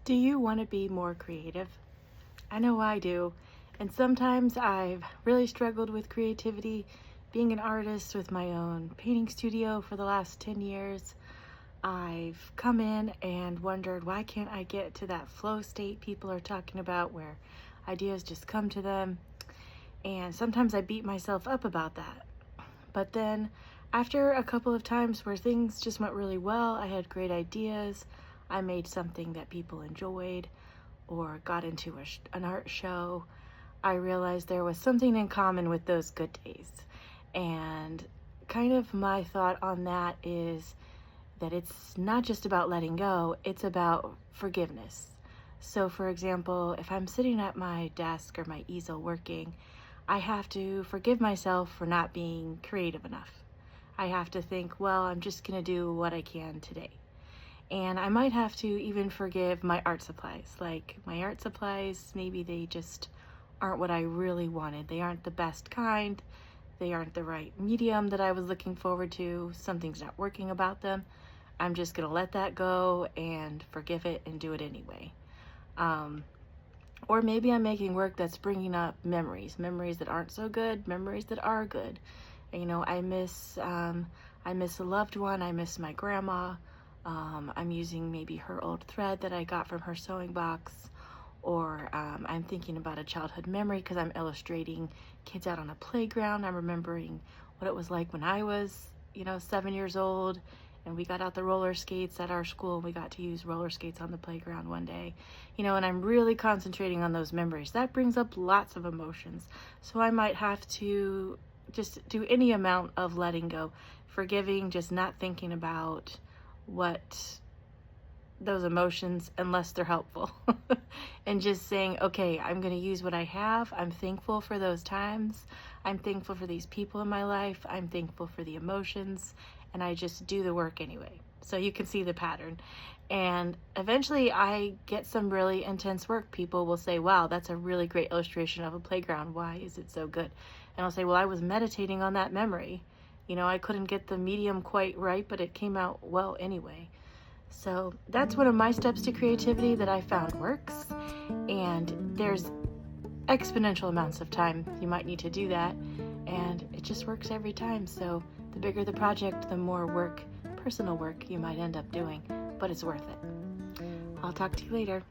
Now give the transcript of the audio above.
Do you want to be more creative? I know I do. And sometimes I've really struggled with creativity. Being an artist with my own painting studio for the last 10 years, I've come in and wondered, why can't I get to that flow state people are talking about where ideas just come to them? And sometimes I beat myself up about that. But then after a couple of times where things just went really well, I had great ideas, I made something that people enjoyed or got into an art show, I realized there was something in common with those good days. And kind of my thought on that is that it's not just about letting go, it's about forgiveness. So for example, if I'm sitting at my desk or my easel working, I have to forgive myself for not being creative enough. I have to think, well, I'm just gonna do what I can today. And I might have to even forgive my art supplies. Like my art supplies, maybe they just aren't what I really wanted. They aren't the best kind. They aren't the right medium that I was looking forward to. Something's not working about them. I'm just gonna let that go and forgive it and do it anyway. Or maybe I'm making work that's bringing up memories that aren't so good, memories that are good. You know, I miss a loved one. I miss my grandma. I'm using maybe her old thread that I got from her sewing box, or I'm thinking about a childhood memory because I'm illustrating kids out on a playground. I'm remembering what it was like when I was, 7 years old, and we got out the roller skates at our school, and we got to use roller skates on the playground one day, and I'm really concentrating on those memories. That brings up lots of emotions. So I might have to just do any amount of letting go, forgiving, just not thinking about what those emotions unless they're helpful and just saying, okay, I'm going to use what I have. I'm thankful for those times. I'm thankful for these people in my life. I'm thankful for the emotions, and I just do the work anyway. So you can see the pattern. And eventually I get some really intense work. People will say, wow, that's a really great illustration of a playground. Why is it so good? And I'll say, well, I was meditating on that memory. I couldn't get the medium quite right, but it came out well anyway. So that's one of my steps to creativity that I found works. And there's exponential amounts of time you might need to do that. And it just works every time. So the bigger the project, the more work, personal work you might end up doing, but it's worth it. I'll talk to you later.